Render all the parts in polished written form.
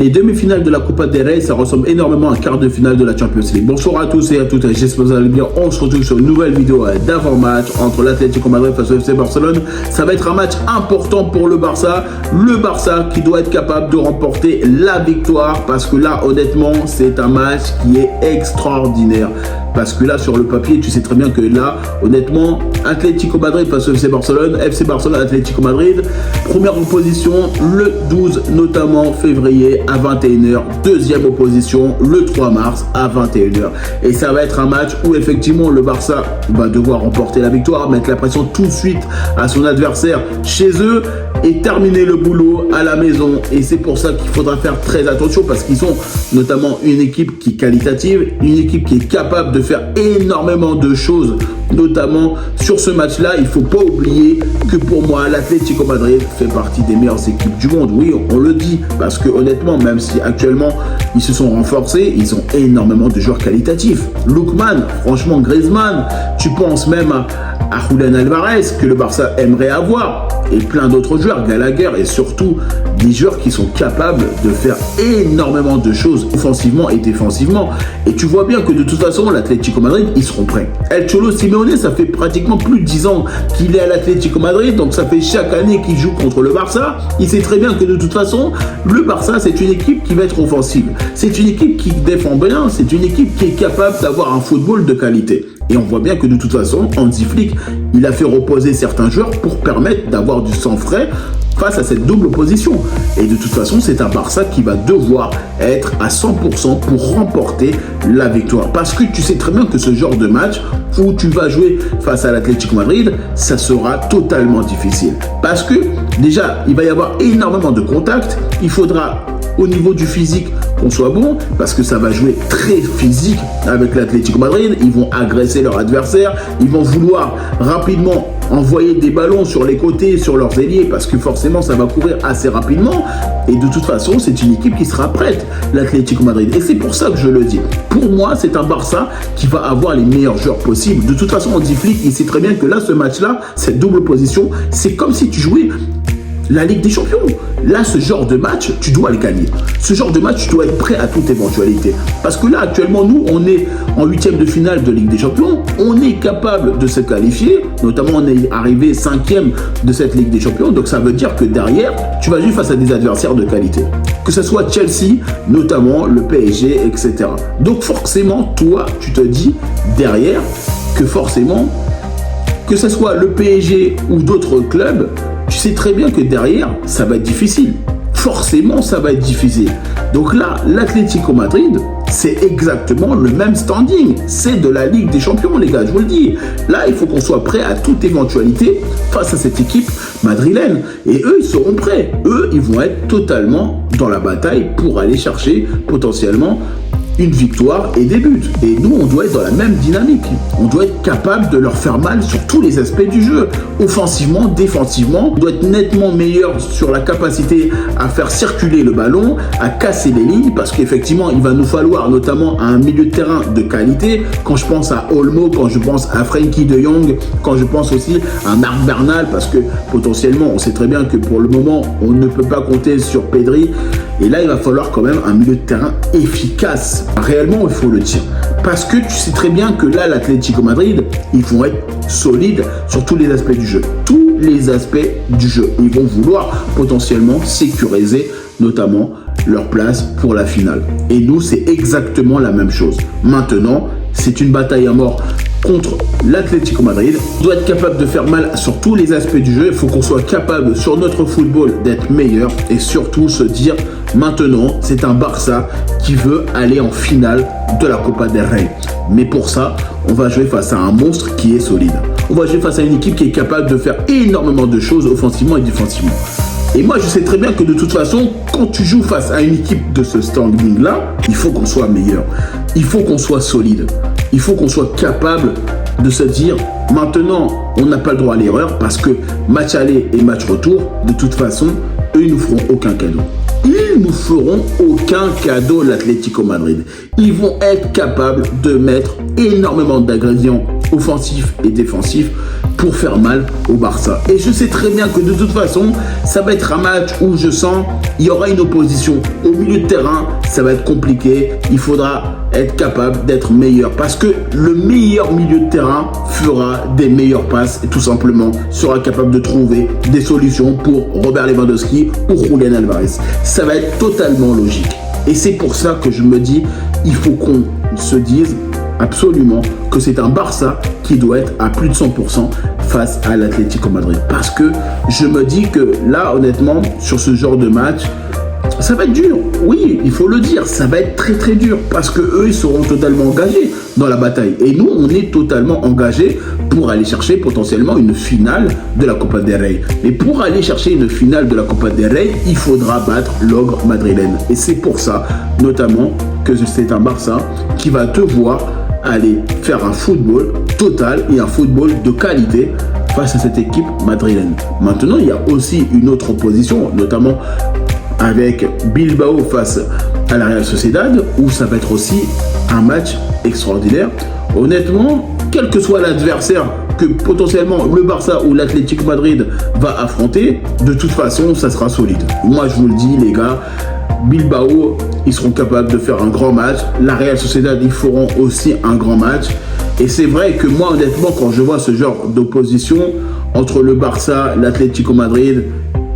Les demi-finales de la Copa del Rey, ça ressemble énormément à un quart de finale de la Champions League. Bonsoir à tous et à toutes, j'espère que vous allez bien. On se retrouve sur une nouvelle vidéo d'avant-match entre l'Atlético Madrid face au FC Barcelone. Ça va être un match important pour le Barça. Le Barça qui doit être capable de remporter la victoire parce que là, honnêtement, c'est un match qui est extraordinaire. Parce que là, sur le papier, tu sais très bien que là, honnêtement, Atlético Madrid face au FC Barcelone, Atlético Madrid, première opposition le 12 notamment février à 21h, deuxième opposition le 3 mars à 21h. Et ça va être un match où effectivement le Barça va devoir remporter la victoire, mettre la pression tout de suite à son adversaire chez eux et terminer le boulot à la maison. Et c'est pour ça qu'il faudra faire très attention parce qu'ils sont notamment une équipe qui est qualitative, une équipe qui est capable de faire énormément de choses, notamment sur ce match-là. Il ne faut pas oublier que pour moi, l'Atlético Madrid fait partie des meilleures équipes du monde. Oui, on le dit, parce que honnêtement, même si actuellement, ils se sont renforcés, ils ont énormément de joueurs qualitatifs. Lookman, franchement, Griezmann, tu penses même à Julián Álvarez, que le Barça aimerait avoir, et plein d'autres joueurs, Gallagher, et surtout des joueurs qui sont capables de faire énormément de choses offensivement et défensivement. Et tu vois bien que de toute façon, l'Atlético Madrid, ils seront prêts. El Cholo Simeone, ça fait pratiquement plus de 10 ans qu'il est à l'Atlético Madrid, donc ça fait chaque année qu'il joue contre le Barça. Il sait très bien que de toute façon, le Barça, c'est une équipe qui va être offensive. C'est une équipe qui défend bien, c'est une équipe qui est capable d'avoir un football de qualité. Et on voit bien que de toute façon, Hansi Flick, il a fait reposer certains joueurs pour permettre d'avoir du sang frais face à cette double opposition. Et de toute façon, c'est un Barça qui va devoir être à 100% pour remporter la victoire. Parce que tu sais très bien que ce genre de match où tu vas jouer face à l'Atlético Madrid, ça sera totalement difficile. Parce que déjà, il va y avoir énormément de contacts. Il faudra au niveau du physique qu'on soit bon, parce que ça va jouer très physique avec l'Atlético Madrid. Ils vont agresser leur adversaire, ils vont vouloir rapidement envoyer des ballons sur les côtés, sur leurs ailiers, parce que forcément ça va courir assez rapidement. Et de toute façon, c'est une équipe qui sera prête, l'Atlético Madrid. Et c'est pour ça que je le dis. Pour moi, c'est un Barça qui va avoir les meilleurs joueurs possibles. De toute façon, on dit Flick, il sait très bien que là, ce match-là, cette double position, c'est comme si tu jouais la Ligue des Champions. Là, ce genre de match, tu dois le gagner. Ce genre de match, tu dois être prêt à toute éventualité. Parce que là, actuellement, nous, on est en 8e de finale de Ligue des Champions. On est capable de se qualifier. Notamment, on est arrivé 5e de cette Ligue des Champions. Donc, ça veut dire que derrière, tu vas jouer face à des adversaires de qualité. Que ce soit Chelsea, notamment le PSG, etc. Donc, forcément, toi, tu te dis derrière que forcément, que ce soit le PSG ou d'autres clubs, tu sais très bien que derrière, ça va être difficile. Forcément, ça va être difficile. Donc là, l'Atlético Madrid, c'est exactement le même standing. C'est de la Ligue des Champions, les gars, je vous le dis. Là, il faut qu'on soit prêt à toute éventualité face à cette équipe madrilène. Et eux, ils seront prêts. Eux, ils vont être totalement dans la bataille pour aller chercher potentiellement une victoire et des buts. Et nous, on doit être dans la même dynamique. On doit être capable de leur faire mal sur tous les aspects du jeu. Offensivement, défensivement, on doit être nettement meilleur sur la capacité à faire circuler le ballon, à casser les lignes, parce qu'effectivement, il va nous falloir notamment un milieu de terrain de qualité. Quand je pense à Olmo, quand je pense à Frenkie de Jong, quand je pense aussi à Marc Bernal, parce que potentiellement, on sait très bien que pour le moment, on ne peut pas compter sur Pedri. Et là, il va falloir quand même un milieu de terrain efficace. Réellement, il faut le dire. Parce que tu sais très bien que là, l'Atlético Madrid, ils vont être solides sur tous les aspects du jeu. Tous les aspects du jeu. Ils vont vouloir potentiellement sécuriser notamment leur place pour la finale. Et nous, c'est exactement la même chose. Maintenant, c'est une bataille à mort contre l'Atlético Madrid. On doit être capable de faire mal sur tous les aspects du jeu. Il faut qu'on soit capable sur notre football d'être meilleur et surtout se dire maintenant, c'est un Barça qui veut aller en finale de la Copa del Rey. Mais pour ça, on va jouer face à un monstre qui est solide. On va jouer face à une équipe qui est capable de faire énormément de choses offensivement et défensivement. Et moi, je sais très bien que de toute façon, quand tu joues face à une équipe de ce standing-là, il faut qu'on soit meilleur. Il faut qu'on soit solide. Il faut qu'on soit capable de se dire, maintenant, on n'a pas le droit à l'erreur parce que match aller et match retour, de toute façon, eux, ils nous feront aucun cadeau. Ils nous feront aucun cadeau, l'Atlético Madrid. Ils vont être capables de mettre énormément d'ingrédients offensif et défensif pour faire mal au Barça. Et je sais très bien que de toute façon, ça va être un match où je sens il y aura une opposition. Au milieu de terrain, ça va être compliqué. Il faudra être capable d'être meilleur parce que le meilleur milieu de terrain fera des meilleures passes et tout simplement sera capable de trouver des solutions pour Robert Lewandowski ou Julián Álvarez. Ça va être totalement logique. Et c'est pour ça que je me dis, il faut qu'on se dise absolument que c'est un Barça qui doit être à plus de 100% face à l'Atlético Madrid. Parce que je me dis que là, honnêtement, sur ce genre de match, ça va être dur. Oui, il faut le dire, ça va être très très dur parce que eux, ils seront totalement engagés dans la bataille. Et nous, on est totalement engagés pour aller chercher potentiellement une finale de la Copa del Rey. Mais pour aller chercher une finale de la Copa del Rey, il faudra battre l'ogre madrilène. Et c'est pour ça, notamment, que c'est un Barça qui va devoir aller faire un football total et un football de qualité face à cette équipe madrilène. Maintenant, il y a aussi une autre opposition, notamment avec Bilbao face à la Real Sociedad, où ça va être aussi un match extraordinaire. Honnêtement, quel que soit l'adversaire que potentiellement le Barça ou l'Atlético Madrid va affronter, de toute façon, ça sera solide. Moi, je vous le dis, les gars, Bilbao, ils seront capables de faire un grand match. La Real Sociedad, ils feront aussi un grand match. Et c'est vrai que moi, honnêtement, quand je vois ce genre d'opposition entre le Barça, l'Atlético Madrid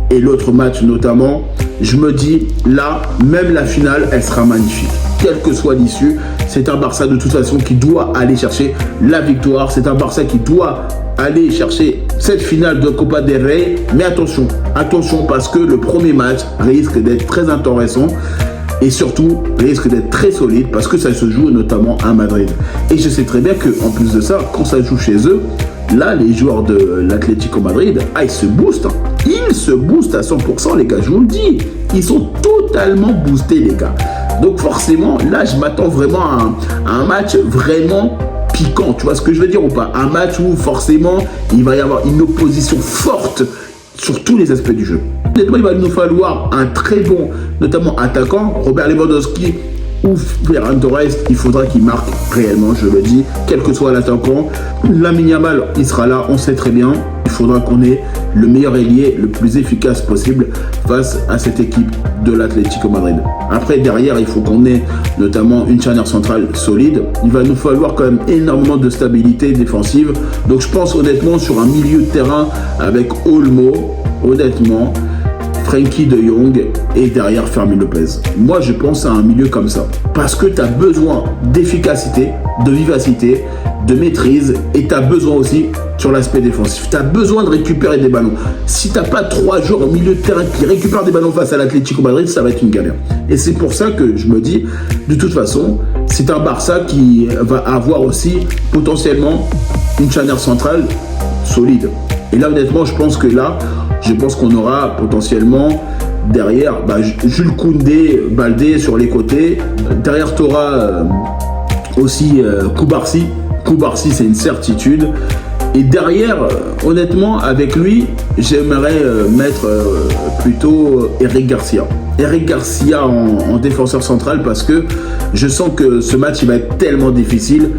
et l'autre match notamment, je me dis, là, même la finale, elle sera magnifique. Quelle que soit l'issue, c'est un Barça de toute façon qui doit aller chercher la victoire. C'est un Barça qui doit aller chercher cette finale de Copa del Rey. Mais attention, attention parce que le premier match risque d'être très intéressant et surtout risque d'être très solide parce que ça se joue notamment à Madrid. Et je sais très bien qu'en plus de ça, quand ça joue chez eux, là, les joueurs de l'Atlético Madrid, ils se boostent. Ils se boostent à 100%, les gars, je vous le dis. Ils sont totalement boostés, les gars. Donc forcément, là, je m'attends vraiment à un match vraiment piquant. Tu vois ce que je veux dire ou pas? Un match où forcément, il va y avoir une opposition forte sur tous les aspects du jeu. Honnêtement, il va nous falloir un très bon, notamment attaquant, Robert Lewandowski ou Ferran Torres, il faudra qu'il marque réellement, je le dis, quel que soit l'attaquant. Lamine Yamal, il sera là, on sait très bien. Il faudra qu'on ait le meilleur ailier, le plus efficace possible face à cette équipe de l'Atlético Madrid. Après, derrière, il faut qu'on ait notamment une charnière centrale solide. Il va nous falloir quand même énormément de stabilité défensive. Donc, je pense honnêtement sur un milieu de terrain avec Olmo, honnêtement, Frenkie de Jong et derrière Fermin Lopez. Moi, je pense à un milieu comme ça. Parce que tu as besoin d'efficacité, de vivacité, de maîtrise et tu as besoin aussi sur l'aspect défensif. Tu as besoin de récupérer des ballons. Si tu n'as pas 3 joueurs au milieu de terrain qui récupèrent des ballons face à l'Atlético Madrid, ça va être une galère. Et c'est pour ça que je me dis, de toute façon, c'est un Barça qui va avoir aussi potentiellement une charnière centrale solide. Et là, honnêtement, je pense qu'on aura potentiellement derrière Jules Koundé, Baldé sur les côtés. Derrière, tu auras aussi Koubarsi. Koubarsi, c'est une certitude. Et derrière, honnêtement, avec lui, j'aimerais mettre plutôt Eric Garcia. Eric Garcia en défenseur central parce que je sens que ce match, il va être tellement difficile.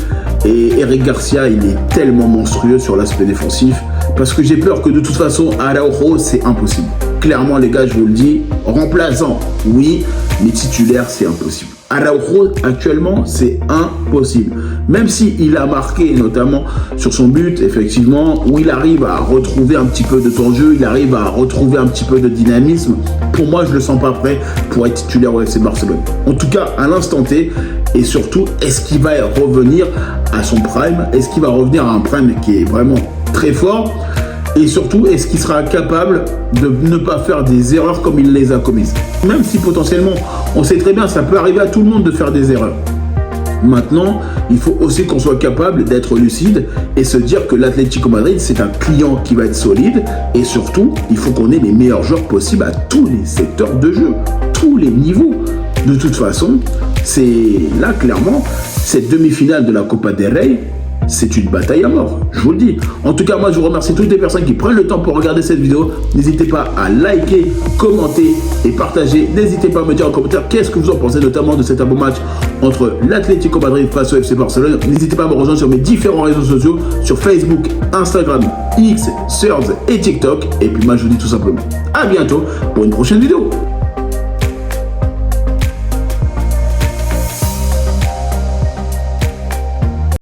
Et Eric Garcia, il est tellement monstrueux sur l'aspect défensif. Parce que j'ai peur que de toute façon, Araujo, c'est impossible. Clairement, les gars, je vous le dis, remplaçant, oui, mais titulaire, c'est impossible. Araujo, actuellement, c'est impossible. Même s'il a marqué, notamment sur son but, effectivement, où il arrive à retrouver un petit peu de temps de jeu, il arrive à retrouver un petit peu de dynamisme. Pour moi, je ne le sens pas prêt pour être titulaire au FC Barcelone. En tout cas, à l'instant T, et surtout, est-ce qu'il va revenir à son prime? Est-ce qu'il va revenir à un prime qui est vraiment très fort? Et surtout, est-ce qu'il sera capable de ne pas faire des erreurs comme il les a commises? Même si potentiellement, on sait très bien, ça peut arriver à tout le monde de faire des erreurs. Maintenant, il faut aussi qu'on soit capable d'être lucide et se dire que l'Atlético Madrid, c'est un client qui va être solide. Et surtout, il faut qu'on ait les meilleurs joueurs possibles à tous les secteurs de jeu, tous les niveaux. De toute façon, c'est là, clairement, cette demi-finale de la Copa del Rey, c'est une bataille à mort, je vous le dis. En tout cas, moi, je vous remercie toutes les personnes qui prennent le temps pour regarder cette vidéo. N'hésitez pas à liker, commenter et partager. N'hésitez pas à me dire en commentaire qu'est-ce que vous en pensez, notamment de cet beau match entre l'Atlético Madrid face au FC Barcelone. N'hésitez pas à me rejoindre sur mes différents réseaux sociaux, sur Facebook, Instagram, X, Threads et TikTok. Et puis moi, je vous dis tout simplement à bientôt pour une prochaine vidéo.